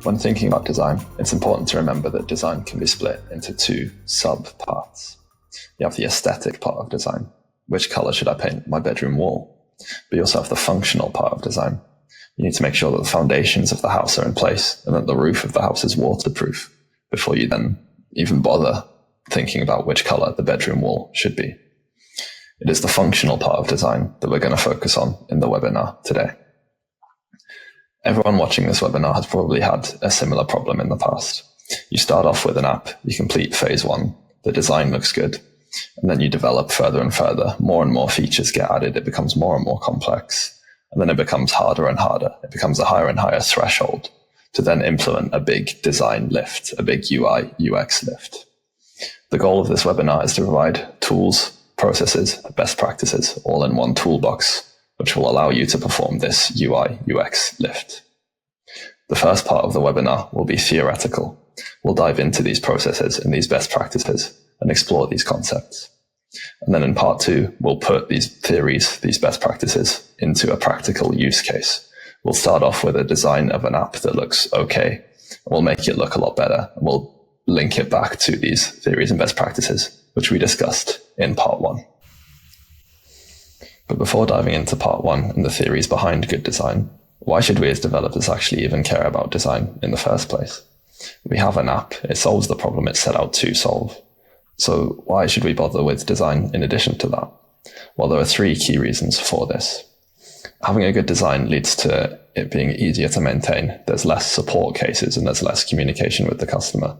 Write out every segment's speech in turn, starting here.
When thinking about design, it's important to remember that design can be split into two sub-parts. You have the aesthetic part of design. Which color should I paint my bedroom wall? But you also have the functional part of design. You need to make sure that the foundations of the house are in place and that the roof of the house is waterproof before you then even bother thinking about which color the bedroom wall should be. It is the functional part of design that we're going to focus on in the webinar today. Everyone watching this webinar has probably had a similar problem in the past. You start off with an app, you complete phase one, the design looks good, and then you develop further and further. More and more features get added, it becomes more and more complex, and then it becomes harder and harder. It becomes a higher and higher threshold to then implement a big design lift, a big UI, UX lift. The goal of this webinar is to provide tools, processes, best practices, all in one toolbox, which will allow you to perform this UI, UX lift. The first part of the webinar will be theoretical. We'll dive into these processes and these best practices and explore these concepts. And then in part two, we'll put these theories, these best practices into a practical use case. We'll start off with a design of an app that looks okay, and we'll make it look a lot better. And we'll link it back to these theories and best practices, which we discussed in part one. But before diving into part one and the theories behind good design, why should we as developers actually even care about design in the first place? We have an app, it solves the problem it's set out to solve. So why should we bother with design in addition to that? Well, there are three key reasons for this. Having a good design leads to it being easier to maintain. There's less support cases and there's less communication with the customer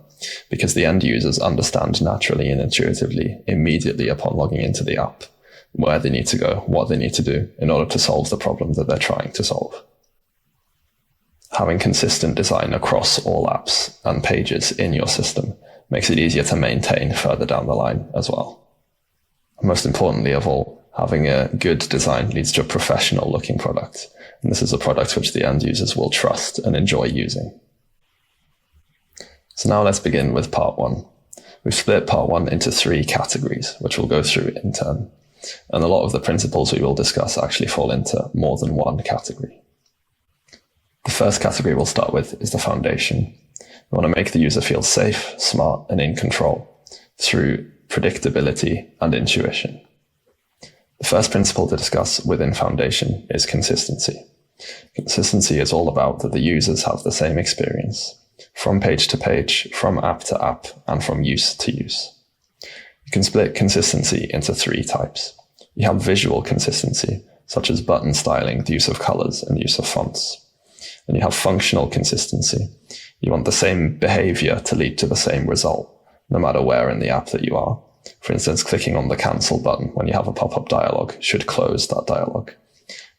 because the end users understand naturally and intuitively immediately upon logging into the app where they need to go, what they need to do in order to solve the problem that they're trying to solve. Having consistent design across all apps and pages in your system makes it easier to maintain further down the line as well. Most importantly of all, having a good design leads to a professional looking product. And this is a product which the end users will trust and enjoy using. So now let's begin with part one. We've split part one into three categories, which we'll go through in turn. And a lot of the principles we will discuss actually fall into more than one category. The first category we'll start with is the foundation. We want to make the user feel safe, smart, and in control through predictability and intuition. The first principle to discuss within foundation is consistency. Consistency is all about that the users have the same experience from page to page, from app to app, and from use to use. You can split consistency into three types. You have visual consistency, such as button styling, the use of colors, and the use of fonts. And you have functional consistency. You want the same behavior to lead to the same result, no matter where in the app that you are. For instance, clicking on the cancel button when you have a pop-up dialog should close that dialog.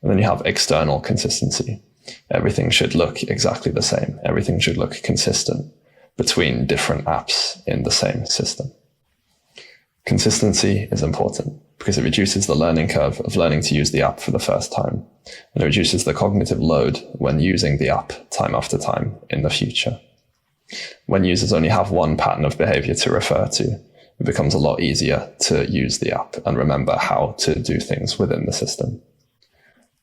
And then you have external consistency. Everything should look exactly the same. Everything should look consistent between different apps in the same system. Consistency is important because it reduces the learning curve of learning to use the app for the first time, and it reduces the cognitive load when using the app time after time in the future. When users only have one pattern of behavior to refer to, it becomes a lot easier to use the app and remember how to do things within the system.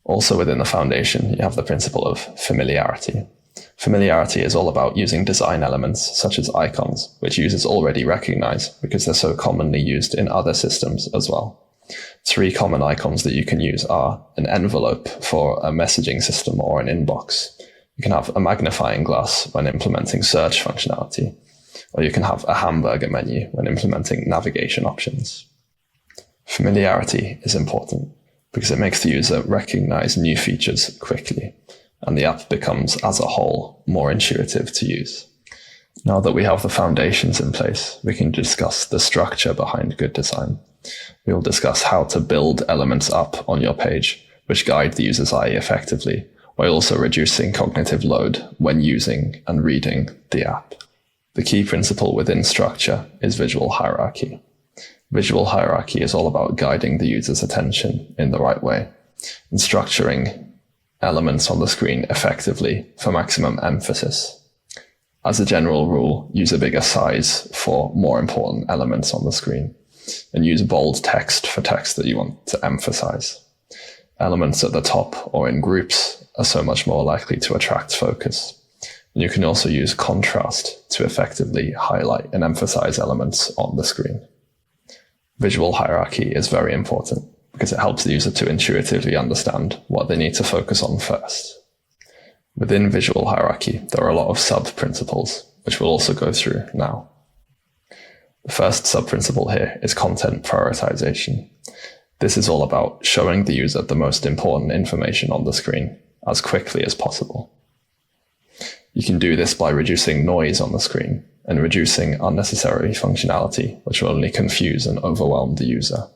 Also within the foundation, you have the principle of familiarity. Familiarity is all about using design elements such as icons, which users already recognize because they're so commonly used in other systems as well. Three common icons that you can use are an envelope for a messaging system or an inbox. You can have a magnifying glass when implementing search functionality, or you can have a hamburger menu when implementing navigation options. Familiarity is important because it makes the user recognize new features quickly, and the app becomes, as a whole, more intuitive to use. Now that we have the foundations in place, we can discuss the structure behind good design. We will discuss how to build elements up on your page, which guide the user's eye effectively, while also reducing cognitive load when using and reading the app. The key principle within structure is visual hierarchy. Visual hierarchy is all about guiding the user's attention in the right way and structuring elements on the screen effectively for maximum emphasis. As a general rule, use a bigger size for more important elements on the screen, and use bold text for text that you want to emphasize. Elements at the top or in groups are so much more likely to attract focus. And you can also use contrast to effectively highlight and emphasize elements on the screen. Visual hierarchy is very important because it helps the user to intuitively understand what they need to focus on first. Within visual hierarchy, there are a lot of sub-principles, which we'll also go through now. The first sub-principle here is content prioritization. This is all about showing the user the most important information on the screen as quickly as possible. You can do this by reducing noise on the screen and reducing unnecessary functionality, which will only confuse and overwhelm the user.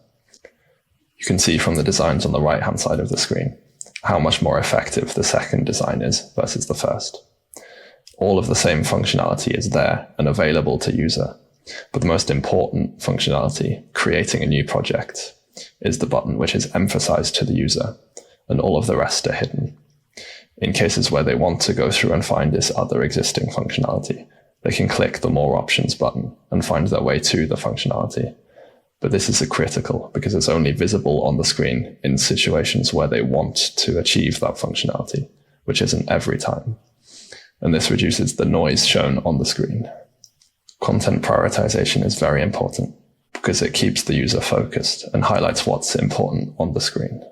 You can see from the designs on the right-hand side of the screen how much more effective the second design is versus the first. All of the same functionality is there and available to user, but the most important functionality, creating a new project, is the button which is emphasized to the user, and all of the rest are hidden. In cases where they want to go through and find this other existing functionality, they can click the More Options button and find their way to the functionality. But this is critical because it's only visible on the screen in situations where they want to achieve that functionality, which isn't every time. And this reduces the noise shown on the screen. Content prioritization is very important because it keeps the user focused and highlights what's important on the screen.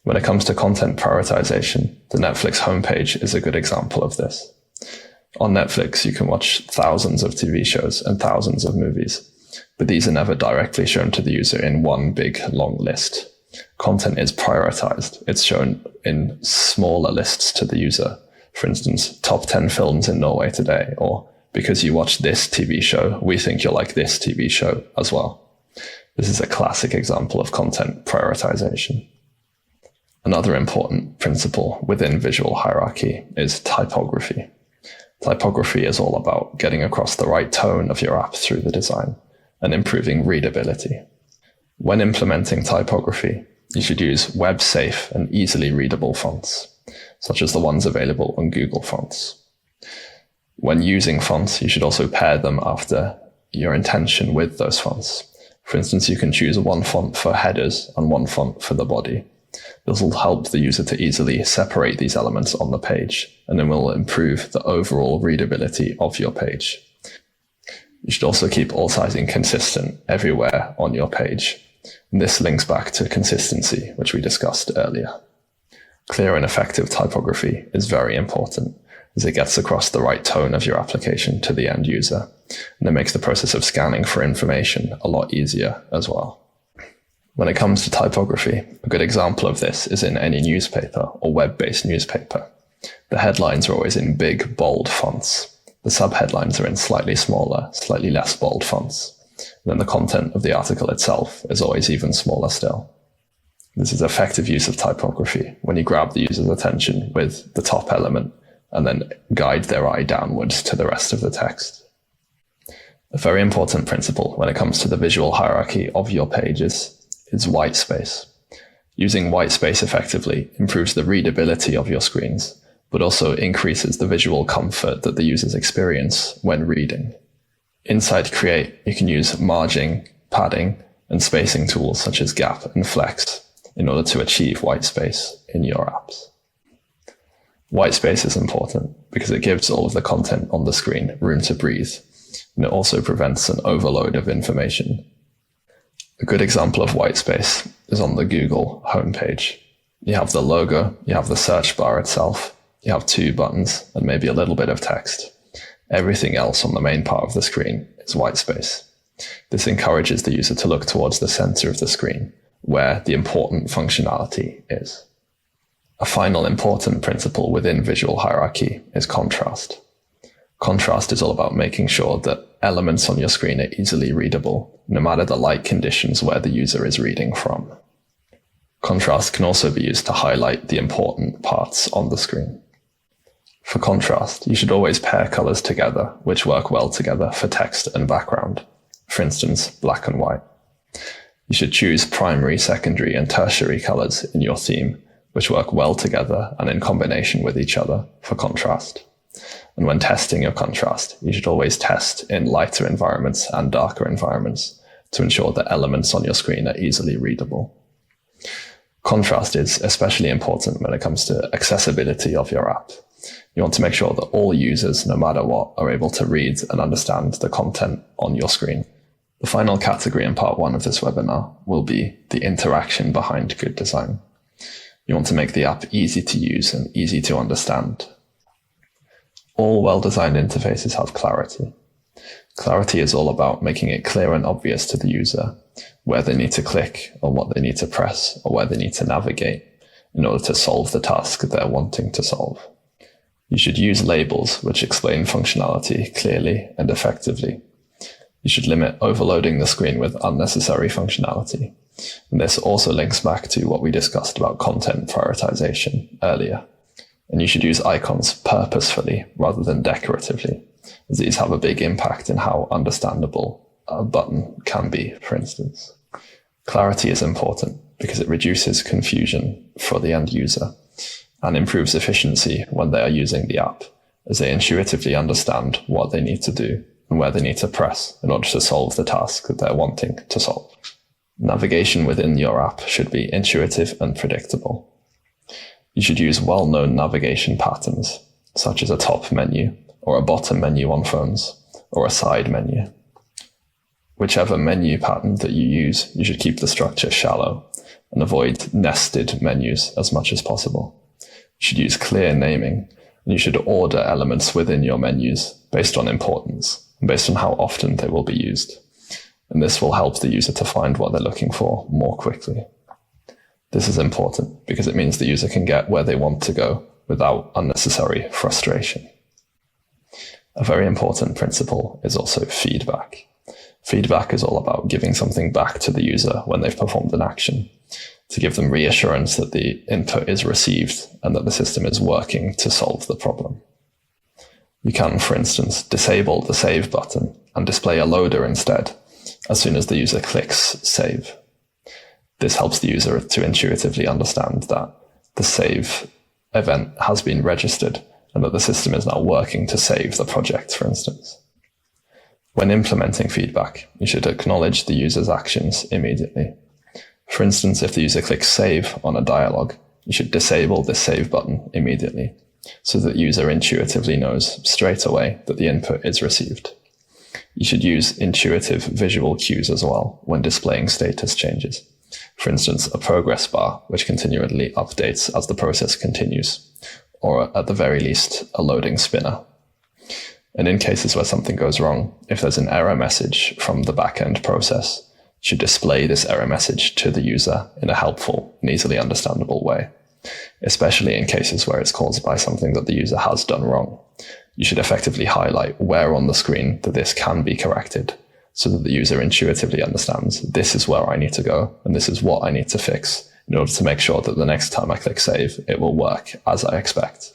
When it comes to content prioritization, the Netflix homepage is a good example of this. On Netflix, you can watch thousands of TV shows and thousands of movies, but these are never directly shown to the user in one big, long list. Content is prioritized. It's shown in smaller lists to the user. For instance, top 10 films in Norway today, or because you watch this TV show, we think you'll like this TV show as well. This is a classic example of content prioritization. Another important principle within visual hierarchy is typography. Typography is all about getting across the right tone of your app through the design and improving readability. When implementing typography, you should use web-safe and easily readable fonts, such as the ones available on Google Fonts. When using fonts, you should also pair them after your intention with those fonts. For instance, you can choose one font for headers and one font for the body. This will help the user to easily separate these elements on the page, and it will improve the overall readability of your page. You should also keep all sizing consistent everywhere on your page. And this links back to consistency, which we discussed earlier. Clear and effective typography is very important, as it gets across the right tone of your application to the end user, and it makes the process of scanning for information a lot easier as well. When it comes to typography, a good example of this is in any newspaper or web-based newspaper. The headlines are always in big, bold fonts. The subheadlines are in slightly smaller, slightly less bold fonts. And then the content of the article itself is always even smaller still. This is effective use of typography when you grab the user's attention with the top element and then guide their eye downwards to the rest of the text. A very important principle when it comes to the visual hierarchy of your pages is white space. Using white space effectively improves the readability of your screens, but also increases the visual comfort that the users experience when reading. Inside Create, you can use margin, padding, and spacing tools such as Gap and Flex in order to achieve white space in your apps. White space is important because it gives all of the content on the screen room to breathe, and it also prevents an overload of information. A good example of white space is on the Google homepage. You have the logo, you have the search bar itself, you have two buttons, and maybe a little bit of text. Everything else on the main part of the screen is white space. This encourages the user to look towards the center of the screen, where the important functionality is. A final important principle within visual hierarchy is contrast. Contrast is all about making sure that elements on your screen are easily readable, no matter the light conditions where the user is reading from. Contrast can also be used to highlight the important parts on the screen. For contrast, you should always pair colors together, which work well together for text and background. For instance, black and white. You should choose primary, secondary, and tertiary colors in your theme, which work well together and in combination with each other for contrast. And when testing your contrast, you should always test in lighter environments and darker environments to ensure that elements on your screen are easily readable. Contrast is especially important when it comes to accessibility of your app, You want to make sure that all users, no matter what, are able to read and understand the content on your screen. The final category in part 1 of this webinar will be the interaction behind good design. You want to make the app easy to use and easy to understand. All well-designed interfaces have clarity. Clarity is all about making it clear and obvious to the user where they need to click or what they need to press or where they need to navigate in order to solve the task they're wanting to solve. You should use labels which explain functionality clearly and effectively. You should limit overloading the screen with unnecessary functionality. And this also links back to what we discussed about content prioritization earlier. And you should use icons purposefully rather than decoratively, as these have a big impact in how understandable a button can be, for instance. Clarity is important because it reduces confusion for the end user and improves efficiency when they are using the app, as they intuitively understand what they need to do and where they need to press in order to solve the task that they're wanting to solve. Navigation within your app should be intuitive and predictable. You should use well-known navigation patterns, such as a top menu or a bottom menu on phones or a side menu. Whichever menu pattern that you use, you should keep the structure shallow and avoid nested menus as much as possible. You should use clear naming, and you should order elements within your menus based on importance and based on how often they will be used. And this will help the user to find what they're looking for more quickly. This is important because it means the user can get where they want to go without unnecessary frustration. A very important principle is also feedback. Feedback is all about giving something back to the user when they've performed an action, to give them reassurance that the input is received and that the system is working to solve the problem. You can, for instance, disable the save button and display a loader instead as soon as the user clicks save. This helps the user to intuitively understand that the save event has been registered and that the system is now working to save the project, for instance. When implementing feedback, you should acknowledge the user's actions immediately. For instance, if the user clicks save on a dialog, you should disable the save button immediately so that the user intuitively knows straight away that the input is received. You should use intuitive visual cues as well when displaying status changes. For instance, a progress bar, which continually updates as the process continues, or at the very least, a loading spinner. And in cases where something goes wrong, if there's an error message from the backend process, you should display this error message to the user in a helpful and easily understandable way, especially in cases where it's caused by something that the user has done wrong. You should effectively highlight where on the screen that this can be corrected, so that the user intuitively understands this is where I need to go and this is what I need to fix in order to make sure that the next time I click save, it will work as I expect.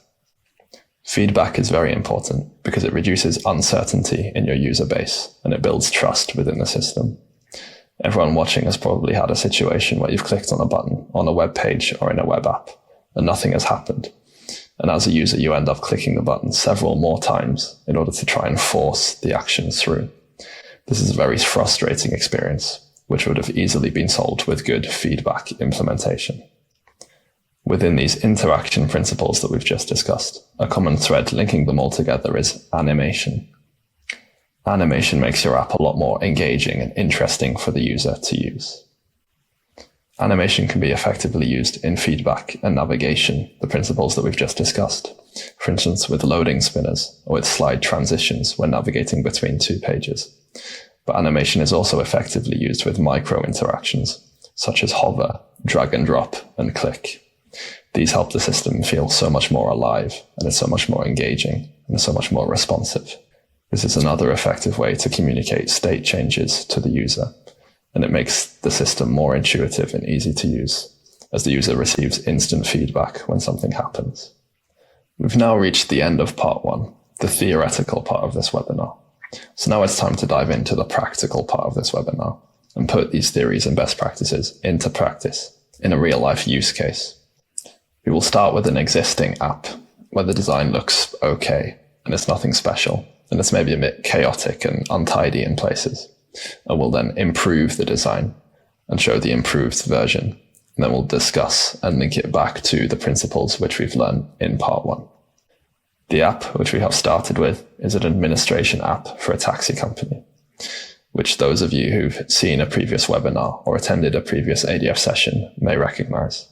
Feedback is very important because it reduces uncertainty in your user base and it builds trust within the system. Everyone watching has probably had a situation where you've clicked on a button on a web page or in a web app and nothing has happened. And as a user, you end up clicking the button several more times in order to try and force the action through. This is a very frustrating experience, which would have easily been solved with good feedback implementation. Within these interaction principles that we've just discussed, a common thread linking them all together is animation. Animation makes your app a lot more engaging and interesting for the user to use. Animation can be effectively used in feedback and navigation, the principles that we've just discussed. For instance, with loading spinners or with slide transitions when navigating between two pages. But animation is also effectively used with micro interactions, such as hover, drag and drop, and click. These help the system feel so much more alive, and it's so much more engaging, and it's so much more responsive. This is another effective way to communicate state changes to the user, and it makes the system more intuitive and easy to use, as the user receives instant feedback when something happens. We've now reached the end of part 1, the theoretical part of this webinar. So now it's time to dive into the practical part of this webinar and put these theories and best practices into practice in a real-life use case. We will start with an existing app where the design looks okay and it's nothing special, and it's maybe a bit chaotic and untidy in places. And we'll then improve the design and show the improved version. And then we'll discuss and link it back to the principles which we've learned in part 1. The app which we have started with is an administration app for a taxi company, which those of you who've seen a previous webinar or attended a previous ADF session may recognize.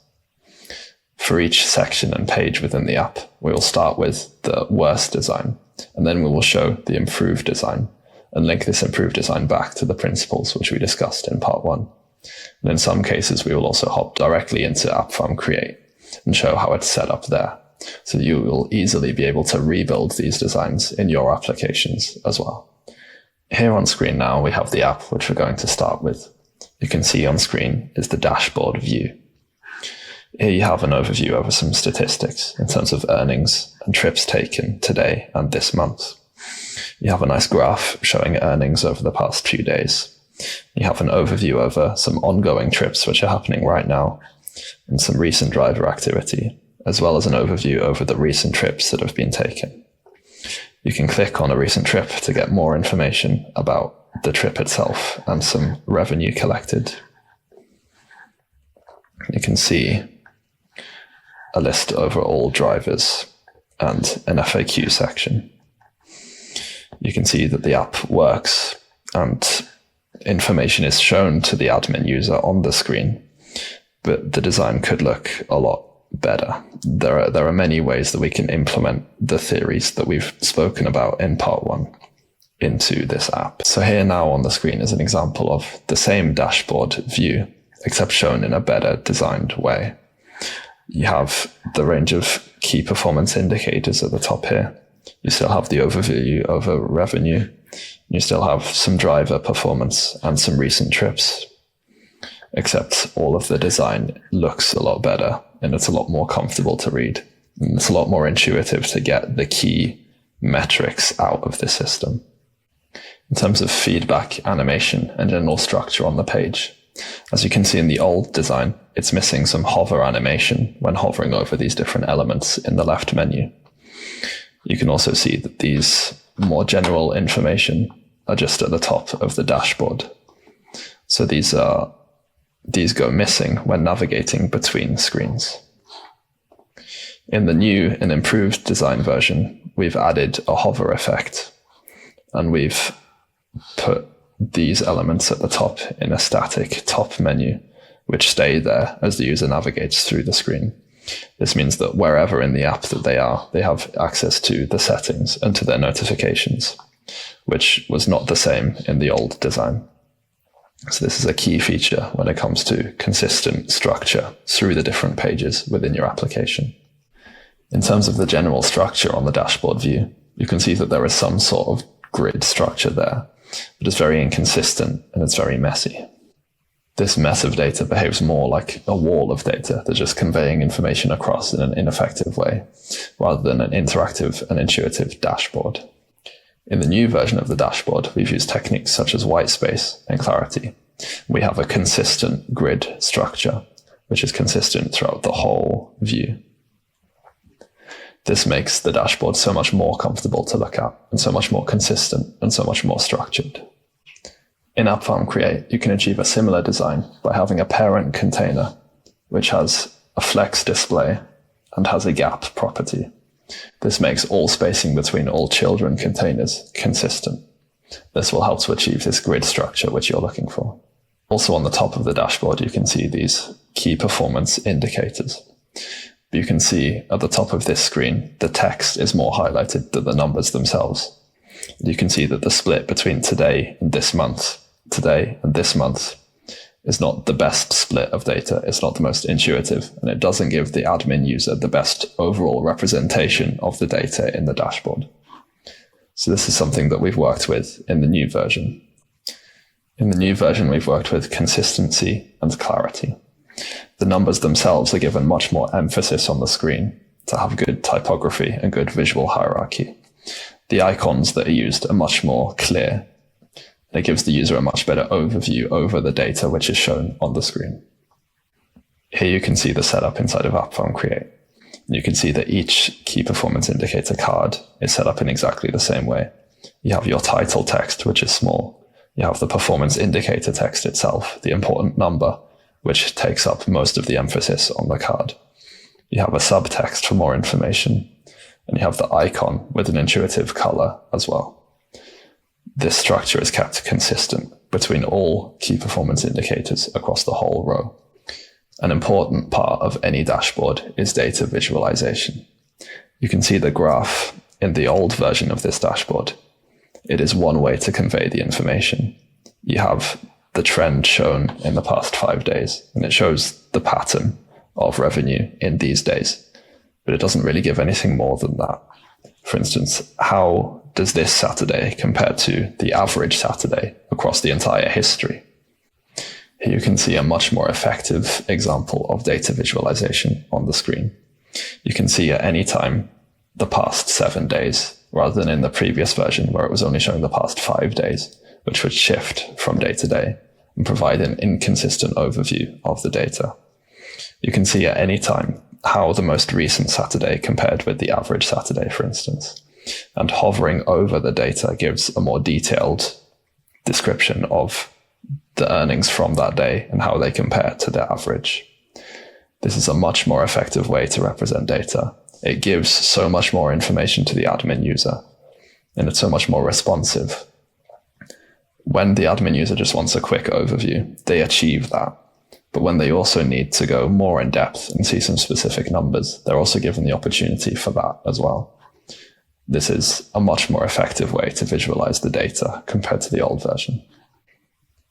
For each section and page within the app, we will start with the worst design, and then we will show the improved design and link this improved design back to the principles which we discussed in part 1. And in some cases, we will also hop directly into Appfarm Create and show how it's set up there, so you will easily be able to rebuild these designs in your applications as well. Here on screen now, we have the app which we're going to start with. You can see on screen is the dashboard view. Here you have an overview over some statistics in terms of earnings and trips taken today and this month. You have a nice graph showing earnings over the past few days. You have an overview over some ongoing trips which are happening right now and some recent driver activity, as well as an overview over the recent trips that have been taken. You can click on a recent trip to get more information about the trip itself and some revenue collected. You can see a list over all drivers and an FAQ section. You can see that the app works and information is shown to the admin user on the screen, but the design could look a lot better. There are many ways that we can implement the theories that we've spoken about in part 1 into this app. So here now on the screen is an example of the same dashboard view, except shown in a better designed way. You have the range of key performance indicators at the top here. You still have the overview over revenue. You still have some driver performance and some recent trips, except all of the design looks a lot better and it's a lot more comfortable to read. And it's a lot more intuitive to get the key metrics out of the system. In terms of feedback, animation, and general structure on the page, as you can see in the old design, it's missing some hover animation when hovering over these different elements in the left menu. You can also see that these more general information are just at the top of the dashboard. So these go missing when navigating between screens. In the new and improved design version, we've added a hover effect, and we've put these elements at the top in a static top menu, which stay there as the user navigates through the screen. This means that wherever in the app that they are, they have access to the settings and to their notifications, which was not the same in the old design. So this is a key feature when it comes to consistent structure through the different pages within your application. In terms of the general structure on the dashboard view, you can see that there is some sort of grid structure there, but it's very inconsistent and it's very messy. This mess of data behaves more like a wall of data that's just conveying information across in an ineffective way, rather than an interactive and intuitive dashboard. In the new version of the dashboard, we've used techniques such as white space and clarity. We have a consistent grid structure, which is consistent throughout the whole view. This makes the dashboard so much more comfortable to look at, and so much more consistent, and so much more structured. In Appfarm Create, you can achieve a similar design by having a parent container, which has a flex display and has a gap property. This makes all spacing between all children containers consistent. This will help to achieve this grid structure which you're looking for. Also on the top of the dashboard, you can see these key performance indicators. You can see at the top of this screen, the text is more highlighted than the numbers themselves. You can see that the split between today and this month is not the best split of data. It's not the most intuitive, and it doesn't give the admin user the best overall representation of the data in the dashboard. So this is something that we've worked with in the new version. In the new version, we've worked with consistency and clarity. The numbers themselves are given much more emphasis on the screen to have good typography and good visual hierarchy. The icons that are used are much more clear. It gives the user a much better overview over the data which is shown on the screen. Here you can see the setup inside of Appfarm Create. You can see that each key performance indicator card is set up in exactly the same way. You have your title text, which is small. You have the performance indicator text itself, the important number, which takes up most of the emphasis on the card. You have a subtext for more information, and you have the icon with an intuitive color as well. This structure is kept consistent between all key performance indicators across the whole row. An important part of any dashboard is data visualization. You can see the graph in the old version of this dashboard. It is one way to convey the information. You have the trend shown in the past 5 days, and it shows the pattern of revenue in these days, but it doesn't really give anything more than that. For instance, how does this Saturday compare to the average Saturday across the entire history? Here you can see a much more effective example of data visualization on the screen. You can see at any time the past 7 days, rather than in the previous version where it was only showing the past 5 days, which would shift from day to day and provide an inconsistent overview of the data. You can see at any time how the most recent Saturday compared with the average Saturday, for instance. And hovering over the data gives a more detailed description of the earnings from that day and how they compare to the average. This is a much more effective way to represent data. It gives so much more information to the admin user, and it's so much more responsive. When the admin user just wants a quick overview, they achieve that. But when they also need to go more in depth and see some specific numbers, they're also given the opportunity for that as well. This is a much more effective way to visualize the data compared to the old version.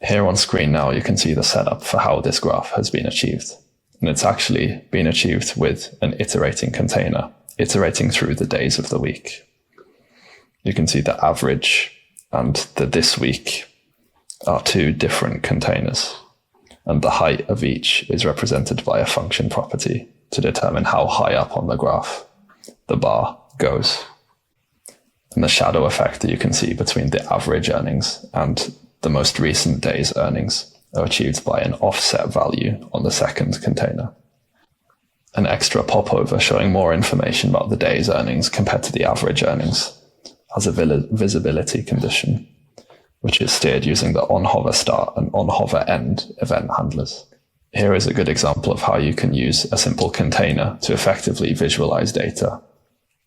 Here on screen now, you can see the setup for how this graph has been achieved. And it's actually been achieved with an iterating container, iterating through the days of the week. You can see the average and the this week are two different containers, and the height of each is represented by a function property to determine how high up on the graph the bar goes. And the shadow effect that you can see between the average earnings and the most recent day's earnings are achieved by an offset value on the second container. An extra popover showing more information about the day's earnings compared to the average earnings has a visibility condition, which is steered using the onHover start and onHover end event handlers. Here is a good example of how you can use a simple container to effectively visualize data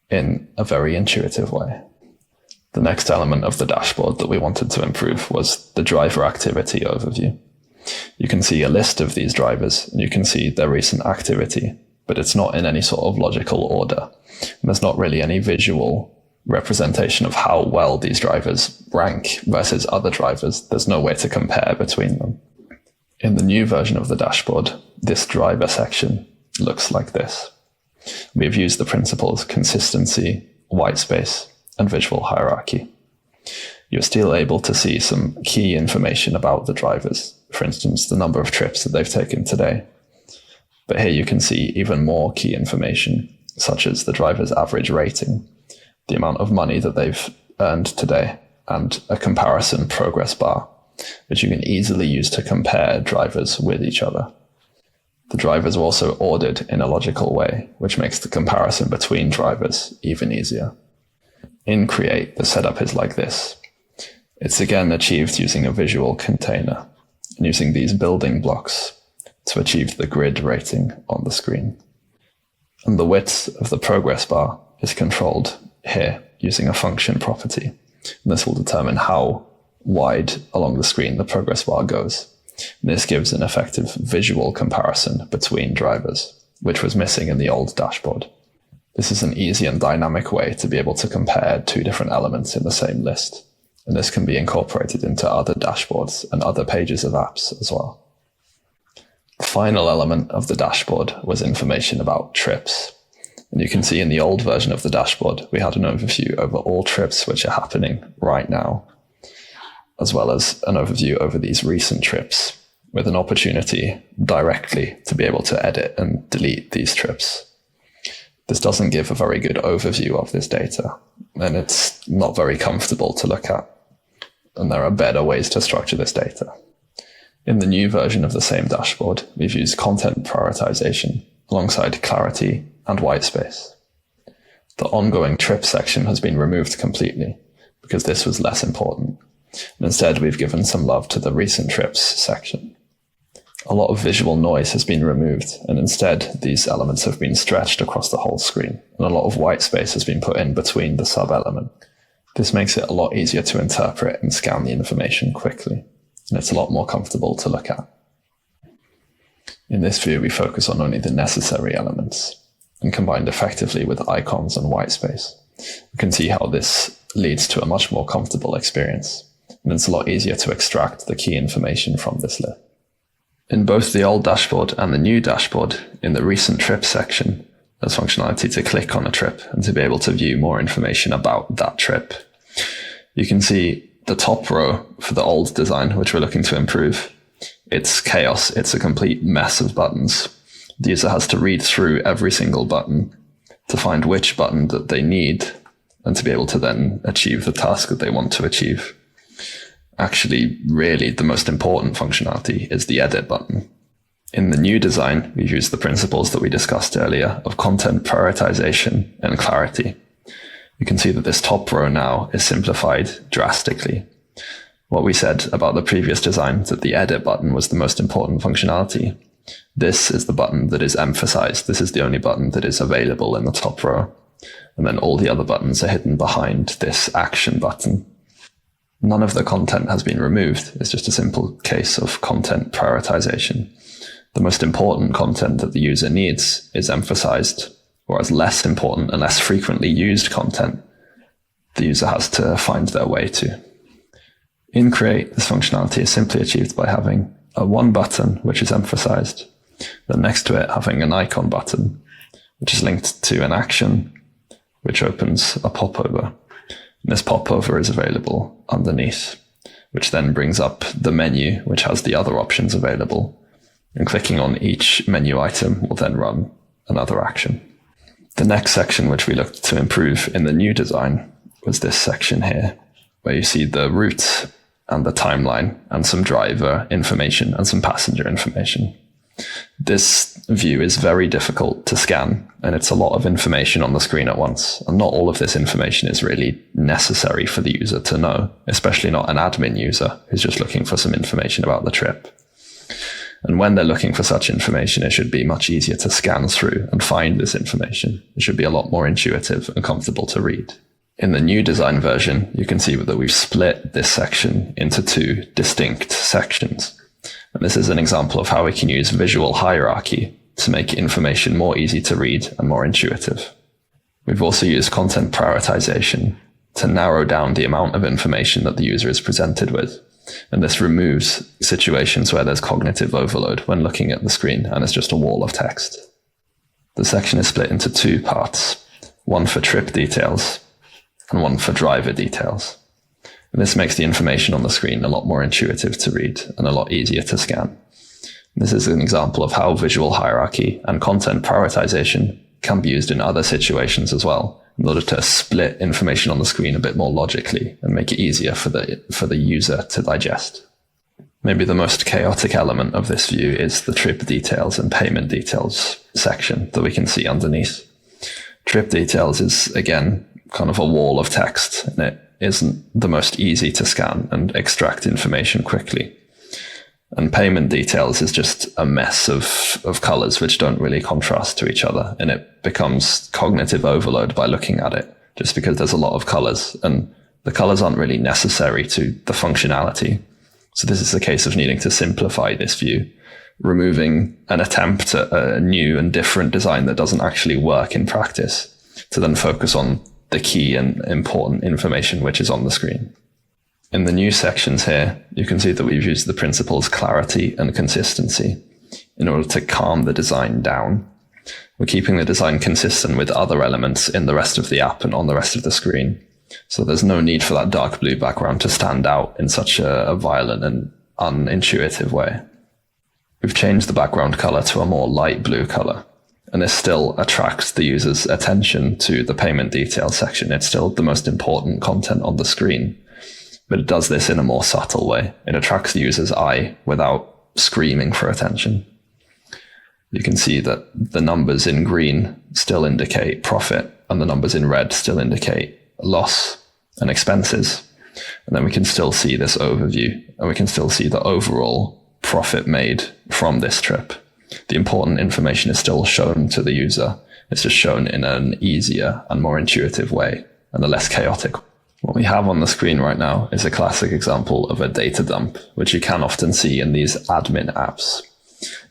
in a very intuitive way. The next element of the dashboard that we wanted to improve was the driver activity overview. You can see a list of these drivers and you can see their recent activity, but it's not in any sort of logical order. And there's not really any visual representation of how well these drivers rank versus other drivers. There's no way to compare between them. In the new version of the dashboard, this driver section looks like this. We've used the principles consistency, white space, and visual hierarchy. You're still able to see some key information about the drivers, for instance, the number of trips that they've taken today. But here you can see even more key information, such as the driver's average rating, the amount of money that they've earned today, and a comparison progress bar, which you can easily use to compare drivers with each other. The drivers are also ordered in a logical way, which makes the comparison between drivers even easier. In Create, the setup is like this. It's again achieved using a visual container and using these building blocks to achieve the grid rating on the screen. And the width of the progress bar is controlled here using a function property. And this will determine how wide along the screen the progress bar goes. And this gives an effective visual comparison between drivers, which was missing in the old dashboard. This is an easy and dynamic way to be able to compare two different elements in the same list. And this can be incorporated into other dashboards and other pages of apps as well. The final element of the dashboard was information about trips. And you can see in the old version of the dashboard, we had an overview over all trips which are happening right now, as well as an overview over these recent trips, with an opportunity directly to be able to edit and delete these trips. This doesn't give a very good overview of this data, and it's not very comfortable to look at. And there are better ways to structure this data. In the new version of the same dashboard, we've used content prioritization alongside clarity and white space. The ongoing trip section has been removed completely because this was less important. And instead, we've given some love to the recent trips section. A lot of visual noise has been removed, and instead these elements have been stretched across the whole screen, and a lot of white space has been put in between the sub-element. This makes it a lot easier to interpret and scan the information quickly, and it's a lot more comfortable to look at. In this view, we focus on only the necessary elements, and combined effectively with icons and white space. You can see how this leads to a much more comfortable experience, and it's a lot easier to extract the key information from this list. In both the old dashboard and the new dashboard, in the recent trip section, there's functionality to click on a trip and to be able to view more information about that trip. You can see the top row for the old design, which we're looking to improve. It's chaos. It's a complete mess of buttons. The user has to read through every single button to find which button that they need and to be able to then achieve the task that they want to achieve. Actually, really, the most important functionality is the edit button. In the new design, we've used the principles that we discussed earlier of content prioritization and clarity. You can see that this top row now is simplified drastically. What we said about the previous design, that the edit button was the most important functionality. This is the button that is emphasized. This is the only button that is available in the top row. And then all the other buttons are hidden behind this action button. None of the content has been removed. It's just a simple case of content prioritization. The most important content that the user needs is emphasized, whereas less important and less frequently used content the user has to find their way to. In Create, this functionality is simply achieved by having a one button, which is emphasized, then next to it having an icon button, which is linked to an action, which opens a popover. This popover is available underneath, which then brings up the menu, which has the other options available. And clicking on each menu item will then run another action. The next section which we looked to improve in the new design was this section here, where you see the route and the timeline and some driver information and some passenger information. This view is very difficult to scan, and it's a lot of information on the screen at once. And not all of this information is really necessary for the user to know, especially not an admin user who's just looking for some information about the trip. And when they're looking for such information, it should be much easier to scan through and find this information. It should be a lot more intuitive and comfortable to read. In the new design version, you can see that we've split this section into two distinct sections. And this is an example of how we can use visual hierarchy to make information more easy to read and more intuitive. We've also used content prioritization to narrow down the amount of information that the user is presented with. And this removes situations where there's cognitive overload when looking at the screen and it's just a wall of text. The section is split into two parts, one for trip details and one for driver details. And this makes the information on the screen a lot more intuitive to read and a lot easier to scan. This is an example of how visual hierarchy and content prioritization can be used in other situations as well, in order to split information on the screen a bit more logically and make it easier for the user to digest. Maybe the most chaotic element of this view is the trip details and payment details section that we can see underneath. Trip details is, again, kind of a wall of text, and it isn't the most easy to scan and extract information quickly. And payment details is just a mess of colors which don't really contrast to each other, and it becomes cognitive overload by looking at it, just because there's a lot of colors, and the colors aren't really necessary to the functionality. So this is a case of needing to simplify this view, removing an attempt at a new and different design that doesn't actually work in practice, to then focus on the key and important information which is on the screen. In the new sections here, you can see that we've used the principles clarity and consistency in order to calm the design down. We're keeping the design consistent with other elements in the rest of the app and on the rest of the screen. So there's no need for that dark blue background to stand out in such a violent and unintuitive way. We've changed the background color to a more light blue color, and this still attracts the user's attention to the payment details section. It's still the most important content on the screen, but it does this in a more subtle way. It attracts the user's eye without screaming for attention. You can see that the numbers in green still indicate profit, and the numbers in red still indicate loss and expenses. And then we can still see this overview, and we can still see the overall profit made from this trip. The important information is still shown to the user. It's just shown in an easier and more intuitive way and a less chaotic. What we have on the screen right now is a classic example of a data dump, which you can often see in these admin apps.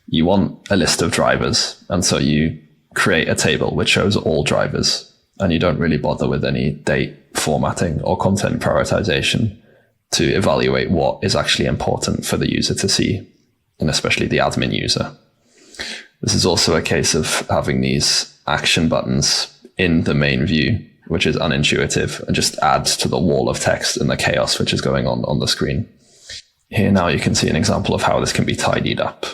You want a list of drivers, and so you create a table which shows all drivers, and you don't really bother with any date formatting or content prioritization to evaluate what is actually important for the user to see, and especially the admin user. This is also a case of having these action buttons in the main view, which is unintuitive and just adds to the wall of text and the chaos which is going on the screen. Here now you can see an example of how this can be tidied up.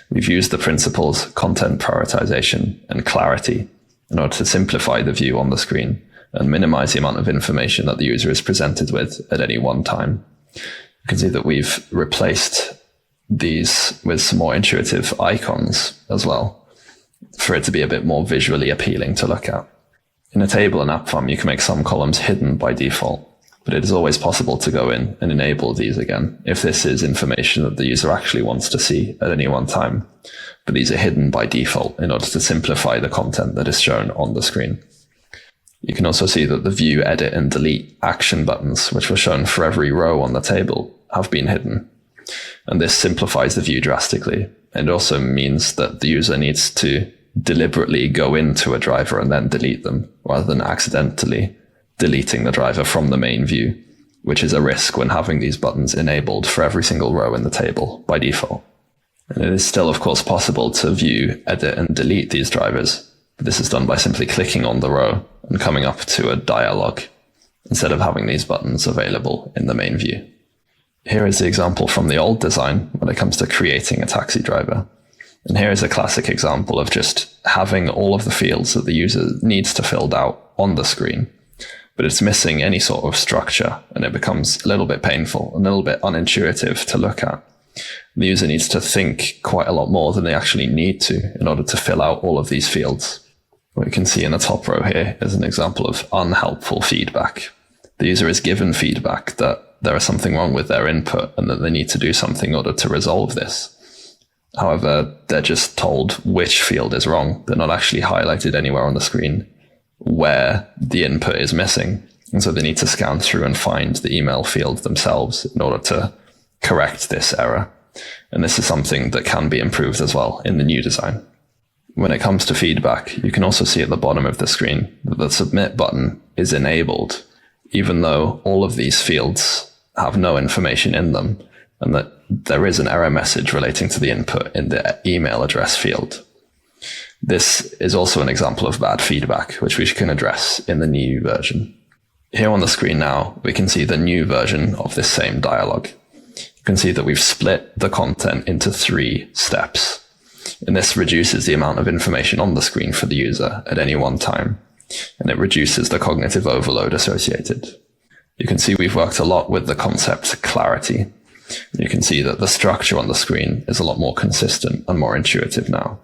We've used the principles content prioritization and clarity in order to simplify the view on the screen and minimize the amount of information that the user is presented with at any one time. You can see that we've replaced these with some more intuitive icons as well, for it to be a bit more visually appealing to look at. In a table in Appfarm, you can make some columns hidden by default, but it is always possible to go in and enable these again if this is information that the user actually wants to see at any one time. But these are hidden by default in order to simplify the content that is shown on the screen. You can also see that the view, edit, and delete action buttons, which were shown for every row on the table, have been hidden. And this simplifies the view drastically. It also means that the user needs to deliberately go into a driver and then delete them, rather than accidentally deleting the driver from the main view, which is a risk when having these buttons enabled for every single row in the table by default. And it is still, of course, possible to view, edit, and delete these drivers, but this is done by simply clicking on the row and coming up to a dialog, instead of having these buttons available in the main view. Here is the example from the old design when it comes to creating a taxi driver. And here is a classic example of just having all of the fields that the user needs to fill out on the screen, but it's missing any sort of structure, and it becomes a little bit painful, a little bit unintuitive to look at. The user needs to think quite a lot more than they actually need to in order to fill out all of these fields. What you can see in the top row here is an example of unhelpful feedback. The user is given feedback that there is something wrong with their input and that they need to do something in order to resolve this. However, they're just told which field is wrong. They're not actually highlighted anywhere on the screen where the input is missing. And so they need to scan through and find the email field themselves in order to correct this error. And this is something that can be improved as well in the new design. When it comes to feedback, you can also see at the bottom of the screen that the submit button is enabled, even though all of these fields have no information in them, and that there is an error message relating to the input in the email address field. This is also an example of bad feedback, which we can address in the new version. Here on the screen now, we can see the new version of this same dialog. You can see that we've split the content into 3 steps, and this reduces the amount of information on the screen for the user at any one time, and it reduces the cognitive overload associated. You can see we've worked a lot with the concept clarity. You can see that the structure on the screen is a lot more consistent and more intuitive now.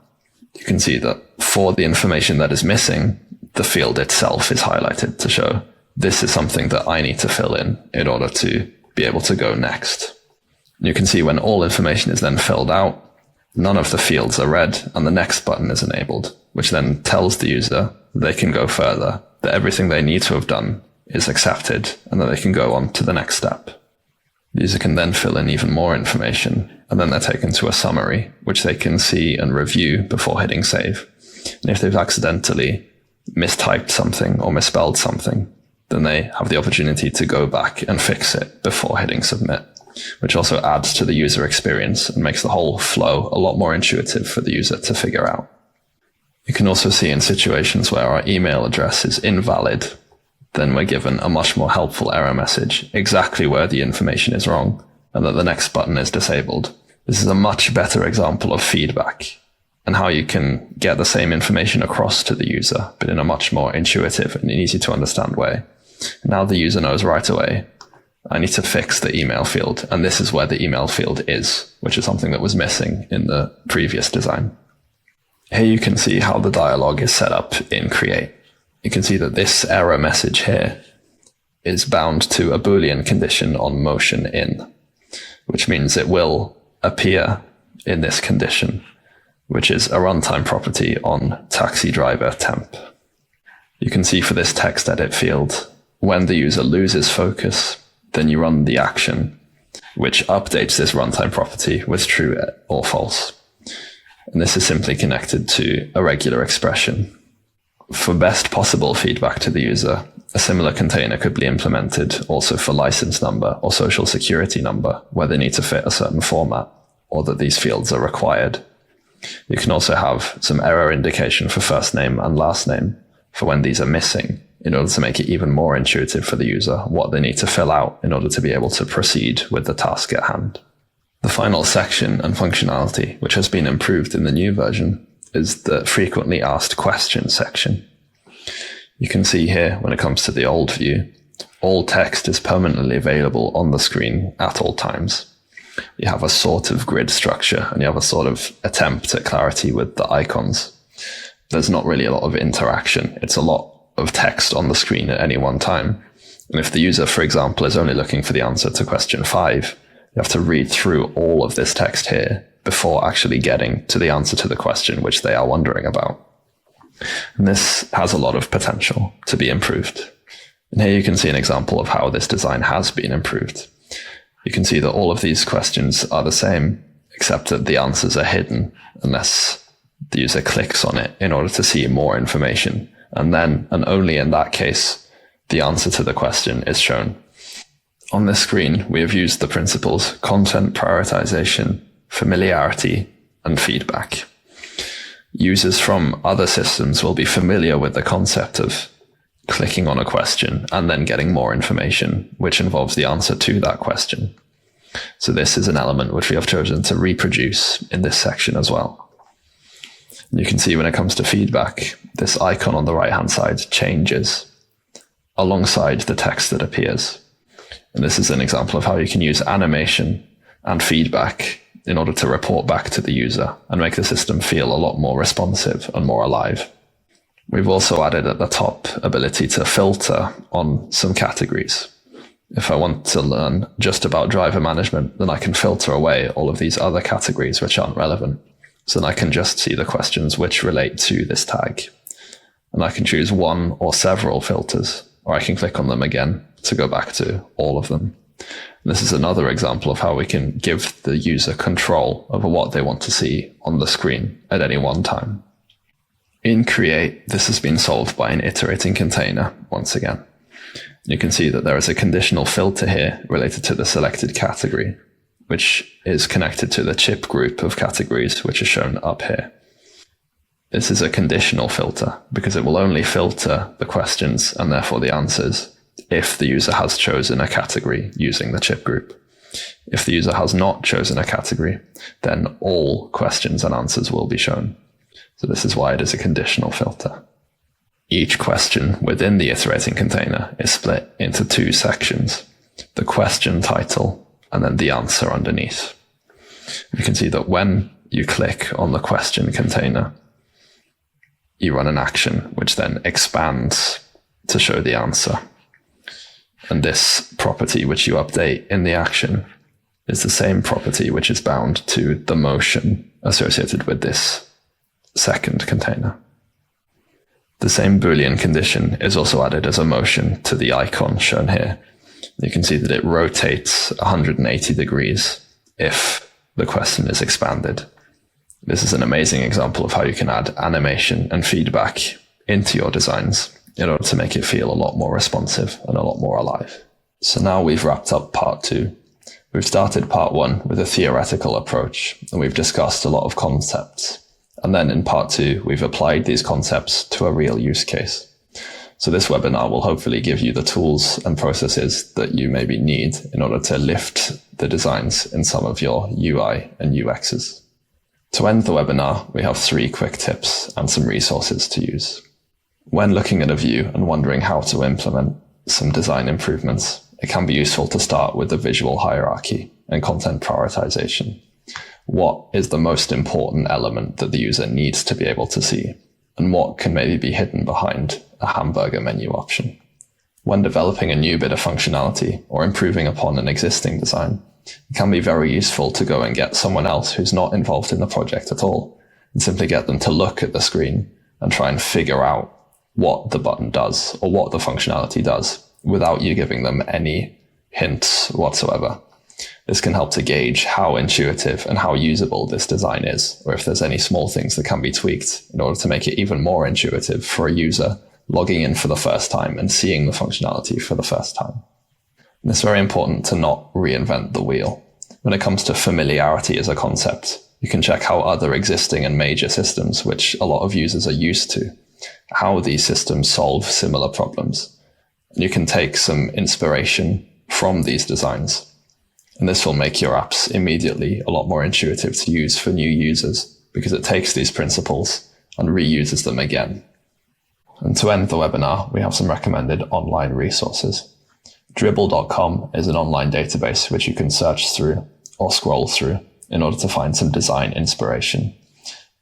You can see that for the information that is missing, the field itself is highlighted to show this is something that I need to fill in order to be able to go next. You can see when all information is then filled out, none of the fields are red and the next button is enabled, which then tells the user they can go further, that everything they need to have done is accepted, and that they can go on to the next step. The user can then fill in even more information, and then they're taken to a summary, which they can see and review before hitting save. And if they've accidentally mistyped something or misspelled something, then they have the opportunity to go back and fix it before hitting submit, which also adds to the user experience and makes the whole flow a lot more intuitive for the user to figure out. You can also see in situations where our email address is invalid, then we're given a much more helpful error message exactly where the information is wrong and that the next button is disabled. This is a much better example of feedback and how you can get the same information across to the user, but in a much more intuitive and easy to understand way. Now the user knows right away, I need to fix the email field, and this is where the email field is, which is something that was missing in the previous design. Here you can see how the dialog is set up in Create. You can see that this error message here is bound to a Boolean condition on motion in, which means it will appear in this condition, which is a runtime property on taxi driver temp. You can see for this text edit field, when the user loses focus, then you run the action, which updates this runtime property with true or false. And this is simply connected to a regular expression. For best possible feedback to the user, a similar container could be implemented also for license number or social security number, where they need to fit a certain format or that these fields are required. You can also have some error indication for first name and last name for when these are missing, in order to make it even more intuitive for the user what they need to fill out in order to be able to proceed with the task at hand. The final section and functionality, which has been improved in the new version, is the frequently asked questions section. You can see here, when it comes to the old view, all text is permanently available on the screen at all times. You have a sort of grid structure and you have a sort of attempt at clarity with the icons. There's not really a lot of interaction. It's a lot of text on the screen at any one time. And if the user, for example, is only looking for the answer to question 5, you have to read through all of this text here before actually getting to the answer to the question which they are wondering about. And this has a lot of potential to be improved. And here you can see an example of how this design has been improved. You can see that all of these questions are the same, except that the answers are hidden unless the user clicks on it in order to see more information. And then, and only in that case, the answer to the question is shown. On this screen, we have used the principles content prioritization, familiarity, and feedback. Users from other systems will be familiar with the concept of clicking on a question and then getting more information, which involves the answer to that question. So this is an element which we have chosen to reproduce in this section as well. You can see when it comes to feedback, this icon on the right-hand side changes alongside the text that appears. And this is an example of how you can use animation and feedback in order to report back to the user and make the system feel a lot more responsive and more alive. We've also added at the top ability to filter on some categories. If I want to learn just about driver management, then I can filter away all of these other categories which aren't relevant. So then I can just see the questions which relate to this tag. And I can choose one or several filters, or I can click on them again to go back to all of them. This is another example of how we can give the user control over what they want to see on the screen at any one time. In Create, this has been solved by an iterating container once again. You can see that there is a conditional filter here related to the selected category, which is connected to the chip group of categories, which is shown up here. This is a conditional filter because it will only filter the questions and therefore the answers if the user has chosen a category using the chip group. If the user has not chosen a category, then all questions and answers will be shown. So this is why it is a conditional filter. Each question within the iterating container is split into two sections, the question title and then the answer underneath. You can see that when you click on the question container, you run an action which then expands to show the answer. And this property which you update in the action is the same property which is bound to the motion associated with this second container. The same Boolean condition is also added as a motion to the icon shown here. You can see that it rotates 180 degrees if the question is expanded. This is an amazing example of how you can add animation and feedback into your designs in order to make it feel a lot more responsive and a lot more alive. So now we've wrapped up part 2. We've started part 1 with a theoretical approach, and we've discussed a lot of concepts. And then in part 2, we've applied these concepts to a real use case. So this webinar will hopefully give you the tools and processes that you maybe need in order to lift the designs in some of your UI and UXs. To end the webinar, we have 3 quick tips and some resources to use. When looking at a view and wondering how to implement some design improvements, it can be useful to start with the visual hierarchy and content prioritization. What is the most important element that the user needs to be able to see, and what can maybe be hidden behind a hamburger menu option? When developing a new bit of functionality or improving upon an existing design, it can be very useful to go and get someone else who's not involved in the project at all and simply get them to look at the screen and try and figure out what the button does or what the functionality does without you giving them any hints whatsoever. This can help to gauge how intuitive and how usable this design is, or if there's any small things that can be tweaked in order to make it even more intuitive for a user logging in for the first time and seeing the functionality for the first time. And it's very important to not reinvent the wheel. When it comes to familiarity as a concept, you can check how other existing and major systems, which a lot of users are used to, how these systems solve similar problems. And you can take some inspiration from these designs. And this will make your apps immediately a lot more intuitive to use for new users because it takes these principles and reuses them again. And to end the webinar, we have some recommended online resources. Dribbble.com is an online database which you can search through or scroll through in order to find some design inspiration.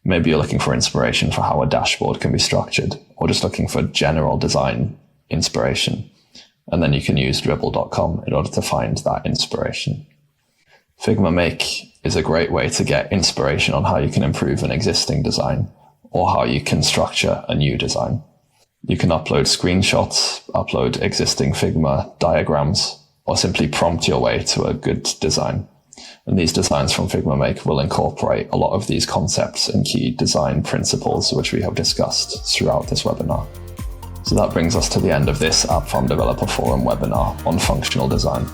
Maybe you're looking for inspiration for how a dashboard can be structured, or just looking for general design inspiration. And then you can use Dribbble.com in order to find that inspiration. Figma Make is a great way to get inspiration on how you can improve an existing design or how you can structure a new design. You can upload screenshots, upload existing Figma diagrams, or simply prompt your way to a good design. And these designs from Figma Make will incorporate a lot of these concepts and key design principles which we have discussed throughout this webinar. So that brings us to the end of this Appfarm Developer Forum webinar on functional design.